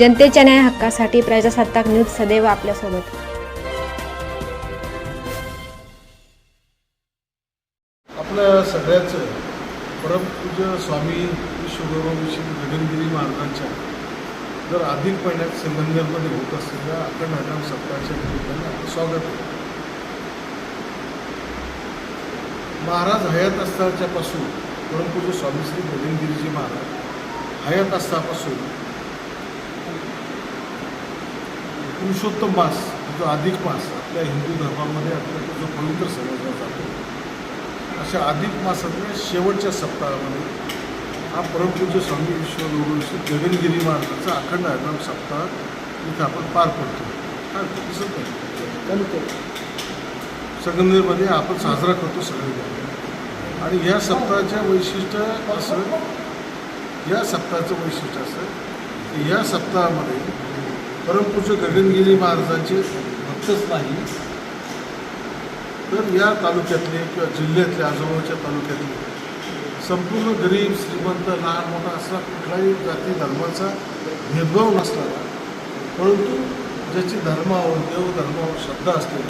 जनतेच्या न्याय हक्कासाठी प्रजासत्ताक न्यूज सदैव आपल्यासोबत. आपल्या सगळ्याचं परमपूज्य स्वामी विश्वगुरू श्री गगनगिरी महाराजांच्या जर अधिक महिन्यात संगमनेरमध्ये होत असलेल्या अखंड हरिनाम सप्ताहाच्या निमित्ताने आपलं स्वागत आहे. महाराज हयात असतापासून परमपूज्य स्वामी श्री गगनगिरीजी महाराज हयात असतापासून पुरुषोत्तम मास जो अधिक मास आपल्या हिंदू धर्मामध्ये अत्यंत जो पवित्र समजला जातो, अशा अधिक मासातल्या शेवटच्या सप्ताहामध्ये हा परमपूज्य स्वामी विश्वगुरू श्री गगनगिरी महाराजांचा अखंड हरिनाम सप्ताह इथं आपण पार पडतो. काय दिसत नाही संगमनेरमध्ये आपण साजरा करतो सगळे. आणि ह्या सप्ताहाच्या वैशिष्ट्य असं, या सप्ताहाचं वैशिष्ट्य असं की ह्या सप्ताहामध्ये परमपूज्य गगनगिरी महाराजांचे भक्तच नाही तर या तालुक्यातले किंवा जिल्ह्यातले आजूबाजूच्या तालुक्यातले संपूर्ण गरीब श्रीमंत लहान मोठा असा कुठलाही जाती धर्माचा भेदभाव नसणारा, परंतु ज्याची धर्मावर देवधर्मावर श्रद्धा असते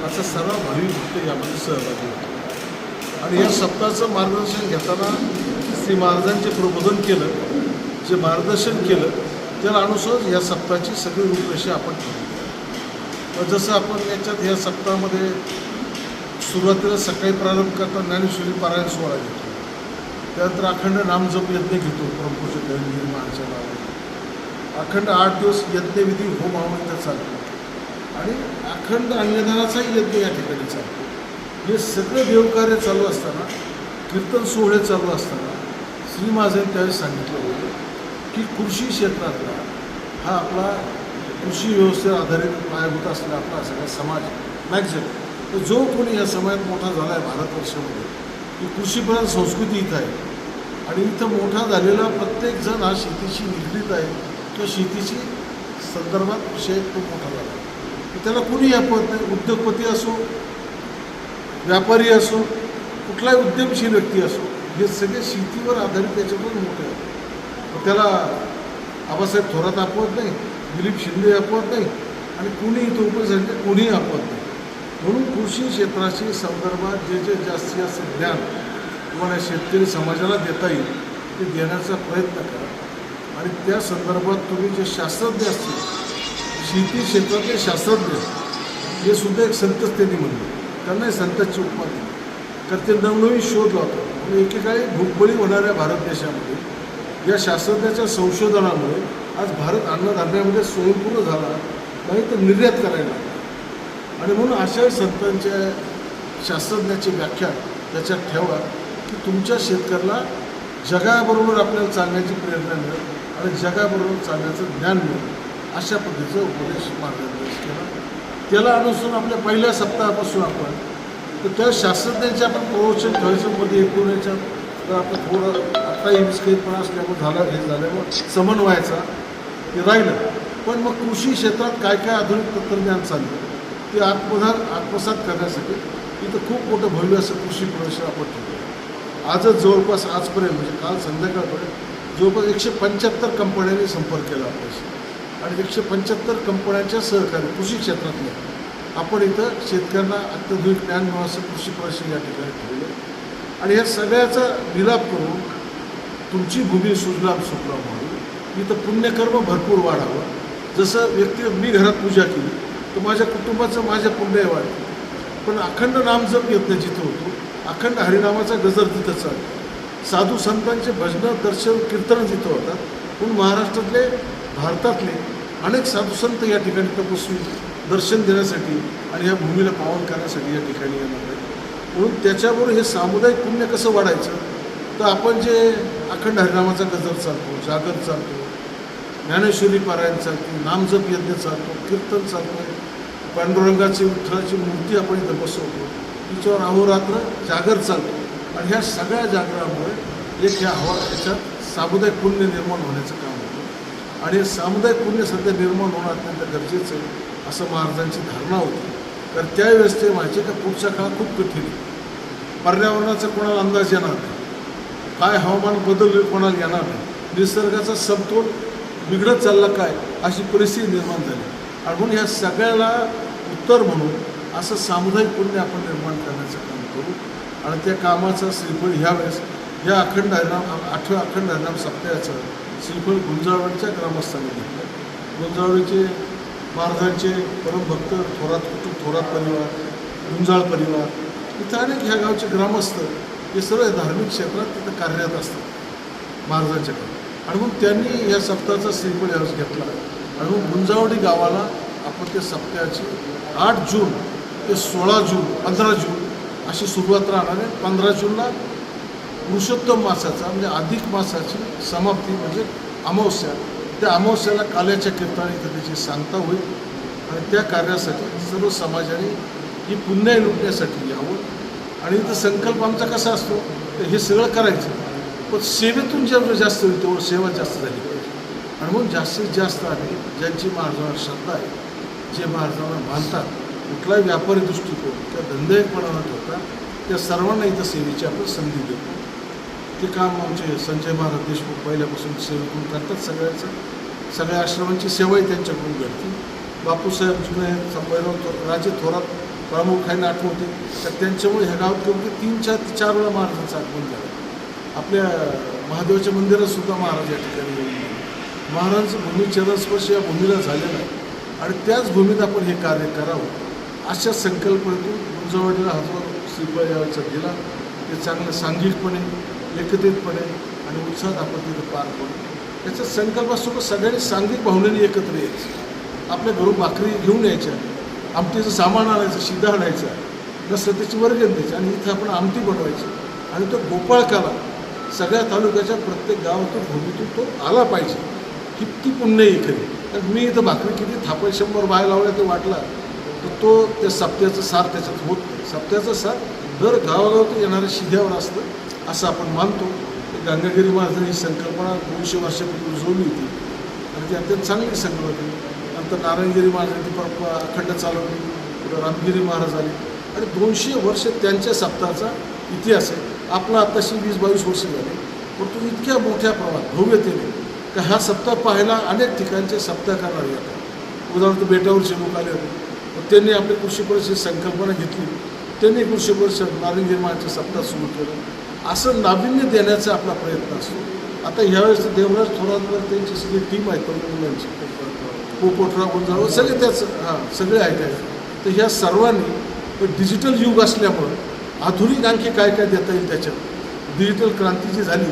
असा सर्व भाविक भक्त यामध्ये सहभागी होतो. आणि या सप्ताहाचं मार्गदर्शन घेताना श्री महाराजांचे प्रबोधन केलं, जे मार्गदर्शन केलं त्याला अनुसरून या सप्ताहाची सगळी रूपरेषा आपण ठरवली. जसं आपण याच्यात ह्या सप्ताहामध्ये सुरुवातीला सकाळी प्रारंभ करता ज्ञानेश्वरी पारायण सोहळा घेतो, त्यानंतर अखंड नामजप यज्ञ घेतो परमपूज्य गगनगिरी महाराजांच्या नावाने. अखंड 8 दिवस यज्ञविधी होम हवन इथं चालतो आणि अखंड अन्नदानाचाही यज्ञ या ठिकाणी चालतो. हे सगळं देवकार्य चालू असताना, कीर्तन सोहळे चालू असताना श्री महाराजांनी त्यावेळी सांगितलं होतं की कृषी क्षेत्रातला हा आपला कृषी व्यवस्थेवर आधारित पायाभूत असलेला आपला सगळा समाज मॅक्झिमम जो कोणी या समाजात मोठा झाला आहे भारतवर्षामध्ये, ही कृषीप्रधान संस्कृती इथं आहे आणि इथं मोठा झालेला प्रत्येकजण हा शेतीशी निगडीत आहे किंवा शेतीची संदर्भात विषय खूप मोठा झाला आहे. त्याला कुणी आपत नाही. उद्योगपती असो, व्यापारी असो, कुठलाही उद्यमशील व्यक्ती असो, हे सगळे शेतीवर आधारित त्याच्यावर मोठे आहेत. त्याला आबासाहेब थोरात आपवत नाही, दिलीप शिंदे आपवत नाही आणि कुणी इथं उपस्थित कोणीही आपवत नाही. म्हणून कृषी क्षेत्राशी संदर्भात जे जास्तीत जास्त ज्ञान तुम्हाला शेतकरी समाजाला देता येईल ते देण्याचा प्रयत्न करा. आणि त्या संदर्भात तुम्ही जे शास्त्रज्ञ असतील, शेती क्षेत्रातले शास्त्रज्ञ, हे सुद्धा एक संतच त्यांनी म्हणले, त्यांनाही संतांची उपमा दिली, तर ते नवनवीन शोध लावतात. आणि एकेकाळी भूकबळी होणाऱ्या भारत देशामध्ये या शास्त्रज्ञाच्या संशोधनामुळे आज भारत अन्नधान्यामध्ये स्वयंपूर्ण झाला नाही तर निर्यात करायला लागला. आणि म्हणून अशा संतांच्या शास्त्रज्ञाची व्याख्या त्याच्यात ठेवा की तुमच्या शेतकऱ्याला जगाबरोबर आपल्याला चालण्याची प्रेरणा मिळेल आणि जगाबरोबर चालण्याचं ज्ञान मिळेल, अशा पद्धतीचा उपदेश मार्गदर्शन केला. त्याला अनुसरून आपल्या पहिल्या सप्ताहापासून आपण तर त्या शास्त्रज्ञांचे आपण प्रवचन ठेवायचं मध्ये एकूण याच्यात तर आपण थोडं आत्ताही विस्कळीतपणा असल्यामुळे झालं हे झाल्यामुळं समन्वयाचा ते राहिलं. पण मग कृषी क्षेत्रात काय काय आधुनिक तंत्रज्ञान चाललं ते आत्मसात करण्यासाठी इथं खूप मोठं भव्य असं कृषी प्रदर्शन आपण ठेवलं. आजच जवळपास आजपर्यंत म्हणजे काल संध्याकाळपर्यंत जवळपास 175 कंपन्यांनी संपर्क केला आपल्याशी आणि 175 कंपन्यांच्या सहकार्य कृषी क्षेत्रातल्या आपण इथं शेतकऱ्यांना अत्याधुनिक ज्ञान मिळावं असं कृषी प्रदर्शन या ठिकाणी ठेवलं. आणि ह्या सगळ्याचा विलाप करून तुमची भूमी सुजलाम सुफलाम व्हावी, इथं पुण्यकर्म भरपूर वाढावं. जसं व्यक्ती मी घरात पूजा केली तर माझ्या कुटुंबाचं माझ्या पुण्य वाढतं, पण अखंड नामजप यज्ञ जिथं होतो, अखंड हरिनामाचा गजर तिथं चालतो, साधू संतांचे भजनं दर्शन कीर्तन जिथं होतात. म्हणून महाराष्ट्रातले भारतातले अनेक साधू संत या ठिकाणी तपस्वी दर्शन देण्यासाठी आणि ह्या भूमीला पावन करण्यासाठी या ठिकाणी येणार आहे. म्हणून त्याच्याबरोबर हे सामुदायिक पुण्य कसं वाढायचं तर आपण जे अखंड हरिनामाचा गजर चालतो, जागर चालतो, ज्ञानेश्वरी पारायण चालतो, नामजप यज्ञ चालतो, कीर्तन चालतो, पांडुरंगाची विठ्ठलाची मूर्ती आपण इथं बसवतो, तिच्यावर अहोरात्र जागर चालतो. आणि ह्या सगळ्या जागरामुळे एक ह्या याच्यात सामुदायिक पुण्य निर्माण होण्याचं काम होतं. आणि हे सामुदायिक पुण्य सध्या निर्माण होणं अत्यंत गरजेचं आहे असं महाराजांची धारणा होती. तर त्यावेळेस ते व्हायचे का पुढचा काळ खूप कठीण आहे, पर्यावरणाचा कोणाला अंदाज येणार नाही, काय हवामान बदल कोणाला येणार नाही, निसर्गाचा समतोल बिघडत चालला काय अशी परिस्थिती निर्माण झाली. आणि म्हणून ह्या सगळ्याला उत्तर म्हणून असं सामुदायिक पुण्य आपण निर्माण करण्याचं काम करू. आणि त्या कामाचा श्रीफळ ह्यावेळेस या अखंड हरिनाम 8व्या अखंड हरिनाम सप्ताहाचं श्रीफळ गुंजावळीच्या ग्रामस्थांनी घेतलं. गुंजावळीचे महाराजांचे परमभक्त थोरात कुटुंब, थोरात परिवार, गुंजाळ परिवार, इथं अनेक ह्या गावचे ग्रामस्थ हे सर्व धार्मिक क्षेत्रात तिथं कार्यरत असतात महाराजांच्याकडे. आणि मग त्यांनी या सप्ताहाचा श्रीफळ यावेळेस घेतला. आणि मग गुंजावडी गावाला आपण त्या सप्ताहाची 8 जून ते 16 जून 15 जून अशी सुरुवात राहणार आहे. 15 जूनला पुरुषोत्तम मासाचा म्हणजे अधिक मासाची समाप्ती म्हणजे अमावस्या. त्या अमावस्याला काल्याच्या कीर्तनाने इथं त्याची सांगता होईल. आणि त्या कार्यासाठी सर्व समाजाने ही पुण्य लुटण्यासाठी यावं. आणि इथं संकल्प आमचा कसा असतो तर हे सगळं करायचं, पण सेवेतून जेवढं जास्त होईल तेवढं सेवा जास्त झाली पाहिजे. आणि म्हणून जास्तीत जास्त आम्ही ज्यांची महाराजांवर श्रद्धा आहे, जे महाराजांना मानतात, कुठलाही व्यापारी दृष्टिकोन किंवा धंदेपणा न ठेवता त्या सर्वांना इथं सेवेची आपण संधी देतो. ते काम आमचे संजय महाराज देशमुख पहिल्यापासून सेवेतून करतात. सगळ्या आश्रमांची सेवाही त्यांच्याकडून घडते. बापूसाहेब जुने संभाजीराव राजे थोरात प्रामुख्याने आठवते तर त्यांच्यामुळे ह्या गावात कमी 3-4 वेळा महाराजांचं आगमन झालं. आपल्या महादेवाच्या मंदिरात सुद्धा महाराज या ठिकाणी येऊन गेले. महाराजांचं भूमीचरणस्पर्श या भूमीला झालेला आहे. आणि त्याच भूमीत आपण हे कार्य करावं अशा संकल्पनेतून गुंजावडीला हजर श्रीफळ यावेळेचा दिला. ते चांगलं सांघिकपणे, एकत्रितपणे आणि उत्साहात आपण तिथं पार पडू. याचा संकल्प असतो की सगळ्यांनी सांघिक भावनेने एकत्र यायचं. आपल्या घरून भाकरी घेऊन यायच्या, आमटीचं सामान आणायचं, शिधा आणायचा, नसतं त्याची वर्गण द्यायची आणि इथं आपण आमटी बनवायची. आणि तो गोपाळकाला सगळ्या तालुक्याच्या प्रत्येक गावातून भूमीतून तो आला पाहिजे. किती पुण्य आहे खरी. कारण मी इथं भाकरी किती थापा 100 बाया लावल्या ते वाटला तर तो त्या सप्त्याचं सार त्याच्यात होत नाही. सप्त्याचं सार दर गावागावातून येणाऱ्या शिध्यावर असतं असं आपण मानतो. गंगागिरी महाराजांनी ही संकल्पना 200 वर्षापूर्वी जोडली होती आणि ती अत्यंत चांगली संकल्पना होती. नंतर नारायणगिरी महाराजांनी ती परंपरा अखंड चालवली. पुढं रामगिरी महाराज आले आणि 200 वर्ष त्यांच्या सप्ताहाचा इतिहास आहे. आपला आत्ताशी 20-22 वर्ष झाले, परंतु इतक्या मोठ्या प्रमाणात भव्यतेने का हा सप्ताह पाहायला अनेक ठिकाणचे सप्ताह करणारे येतात. उदाहरणार्थ बेटावरचे लोक आले होते, मग त्यांनी आपली कृषी परिषद संकल्पना घेतली. त्यांनी कृषी परिषद नारायणगिरी महाराजचे सप्ताह सुरू केलं. असं नाविन्य देण्याचा आपला प्रयत्न असतो. आता ह्यावेळेस देवराज थोरातवर त्यांची सगळी टीम आहे तरुण मुलांची, पोपटराव गुंजाळ सगळे सगळे आहेत. तर ह्या सर्वांनी डिजिटल युग असल्यामुळं आधुनिक आणखी काय काय देता येईल, त्याच्यात डिजिटल क्रांती जी झाली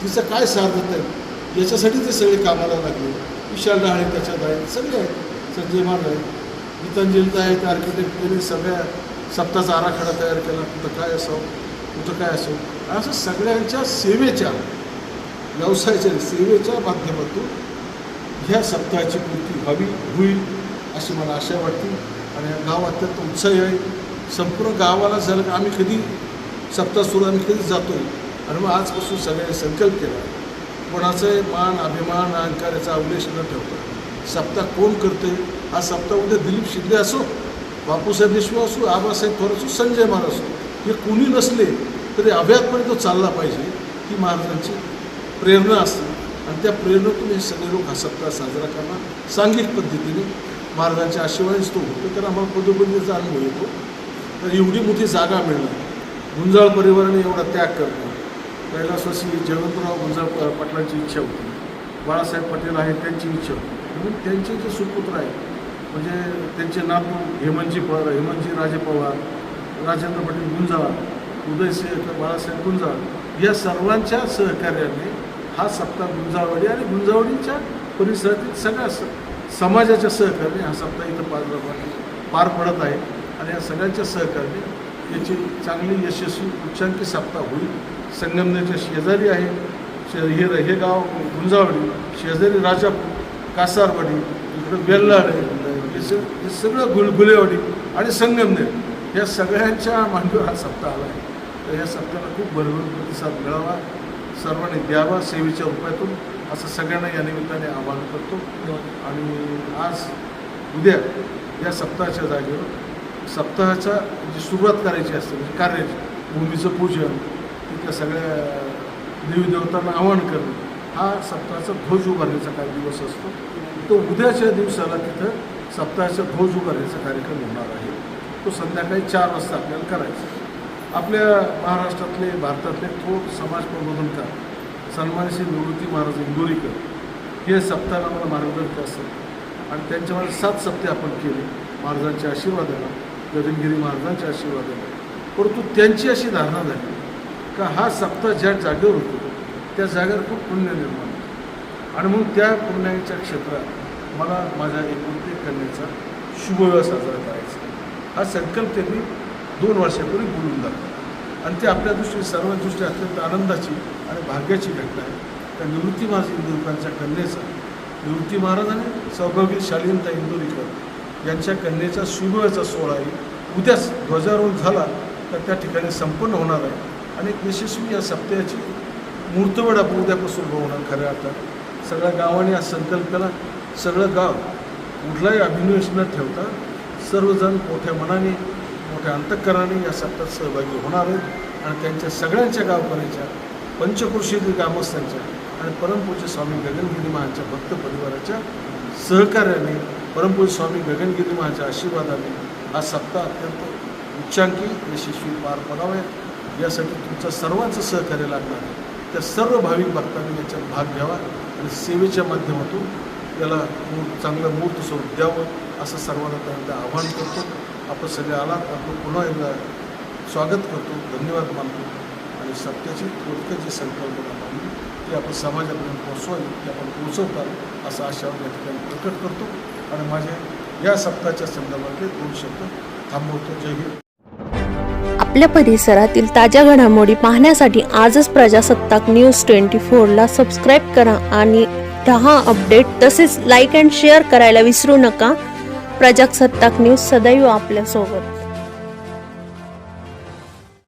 तिचं काय सार देता येईल याच्यासाठी ते सगळे कामाला लागले. विशाल डहाळे त्याच्यात आहेत, सगळे आहेत. संजय महाराज आहेत, गीतांजली आहेत, आर्किटेक्ट त्यांनी सगळ्या सप्ताहाचा आराखडा तयार केला. कुठं काय असावं, कुठं काय असावं, असं सगळ्यांच्या सेवेच्या, व्यवसायाच्या सेवेच्या माध्यमातून ह्या सप्ताहाची पूर्ती व्हावी, होईल अशी मला आशा वाटते. आणि गाव अत्यंत उत्साही आहे. संपूर्ण गावाला झालं की आम्ही कधी सप्ताह सुरू, आम्ही कधीच जातो. आणि मग आजपासून सगळ्यांनी संकल्प केला, कोणाचाही मान, अभिमान, अहंकार याचा अवलेश न ठेवता सप्ताह कोण करते. हा सप्ताह उद्या दिलीप शिंदे असो, बापूसाहेब देशमुख असो, आबासाहेब थोरात असो, संजय महाराज असो, हे कुणी नसले तरी अभ्यासपणे तो चालला पाहिजे. ही महाराजांची प्रेरणा असते आणि त्या प्रेरणेतून हे सगळे लोक हा सप्ताह साजरा करणार सांघिक पद्धतीने. महाराजांच्या आशीर्वादानेच तो होतो. तर आम्हाला पदोपदीचा अनुभव येतो. तर एवढी मोठी जागा मिळणं, गुंजाळ परिवाराने एवढा त्याग करणं, कैलासवासी जयवंतराव गुंजाळ पाटलांची इच्छा होती, बाळासाहेब पटेल आहेत त्यांची इच्छा होती. म्हणून त्यांचे जे सुपुत्र आहेत म्हणजे त्यांचे नातू हेमंतजी राजे पवार, राजेंद्र पाटील गुंजाळ, उदयसिंह बाळासाहेब गुंजाळ या सर्वांच्या सहकार्याने हा सप्ताह गुंजाळवाडी आणि गुंजावडीच्या परिसरातील सगळ्या समाजाच्या सहकार्याने हा सप्ताह इथं पार पडत आहे. आणि या सगळ्यांच्या सहकार्याने याची चांगली यशस्वी उच्चांकी सप्ताह होईल. संगमनेरच्या शेजारी आहे हे गाव गुंजावडी, शेजारी राजापूर, कासारवाडी, इकडं बेल्लाड आहे, हे सगळं गुलेवाडी आणि संगमनेर या सगळ्यांच्या मांडीवर हा सप्ताह आला आहे. तर या सप्ताहाला खूप भरभरून प्रतिसाद मिळावा, सर्वांनी द्यावा सेवेच्या रूपातून असं सगळ्यांना या निमित्ताने आवाहन करतो. आणि आज उद्या या सप्ताहाच्या जागेवर सप्ताहाच्या जी सुरुवात करायची असते म्हणजे कार्याची, भूमीचं पूजन, तिथल्या सगळ्या देवी देवतांना आवाहन करणं हा सप्ताहाचा ध्वज उभारण्याचा काही दिवस असतो. तो उद्याच्या दिवसाला तिथं सप्ताहाचा ध्वज उभारण्याचा कार्यक्रम होणार आहे. तो संध्याकाळी 4 वाजता आपल्याला करायचा. आपल्या महाराष्ट्रातले भारतातले थोर समाज प्रबोधनकार सन्माननीय श्री निवृत्ती महाराज इंदोरीकर हे सप्ताहाला मला मार्गदर्शक असतात आणि त्यांच्यामध्ये 7 सप्ते आपण केले महाराजांच्या आशीर्वादानं, गगनगिरी महाराजांच्या आशीर्वादानं. परंतु त्यांची अशी धारणा झाली का हा सप्ताह ज्या जागेवर होतो त्या जागेवर खूप पुण्य निर्माण होतं आणि म्हणून त्या पुण्याच्या क्षेत्रात मला माझ्या एकुलते कन्येचा शुभवेळ साजरा करायचा हा संकल्प त्यांनी 2 वर्षापूर्वी बोलून दाखवला आणि ते आपल्या दृष्टीने सर्वांच्या दृष्टीने अत्यंत आनंदाची आणि भाग्याची घटना आहे. त्या निवृत्ती महाराज इंदोरीकरांच्या कन्येचा निवृत्ती महाराज आणि सौभाग्य शालीनता इंदोरीकर यांच्या कन्येचा शुभवेळाचा सोहळा आहे. उद्याच ध्वजारोहण झाला तर त्या ठिकाणी संपन्न होणार आहे आणि एक यशस्वी या सप्ताहाची मुहूर्तवेळ आपण उद्यापासून होणार. खऱ्या अर्थात सगळ्या गावाने या संकल्पाला सगळं गाव कुठलाही अभिनिवेश न ठेवता सर्वजण मोठ्या मनाने मोठ्या अंतःकरणाने या सप्ताहात सहभागी होणार आहेत आणि त्यांच्या सगळ्यांच्या गावकऱ्यांच्या पंचक्रोशीतील ग्रामस्थांच्या आणि परमपूज्य स्वामी गगनगिरी महाराजांच्या भक्त परिवाराच्या सहकार्याने परमपूज्य स्वामी गगनगिरी महाराजांच्या आशीर्वादाने हा सप्ताह अत्यंत उच्चांकी यशस्वी पार पडावा यासाठी तुमचं सर्वांचं सहकार्य लागणार आहे. त्या सर्व भाविक भक्तांनी याच्यात भाग घ्यावा आणि सेवेच्या माध्यमातून याला चांगलं मूर्त स्वरूप द्यावं असं सर्वांना त्यांना आवाहन करतो. आपण सगळे आलात आपण पुन्हा एकदा स्वागत करतो, धन्यवाद मानतो आणि सत्याची थोडक्यात जी संकल्पना मांडली ती आपण समाजापर्यंत पोहोचवावी ती आपण पोहोचवतात असं आशावाद या ठिकाणी प्रकट करतो आणि माझ्या या सप्ताहाच्या संदर्भातले 2 शब्द थांबवतो. जय हिंद. आपल्या परिसरातील ताज्या घडामोडी पाहण्यासाठी आजच प्रजासत्ताक न्यूज 24ला सबस्क्राईब करा आणि 10 अपडेट तसेच लाईक अँड शेअर करायला विसरू नका. प्रजासत्ताक न्यूज सदैव आपल्यासोबत.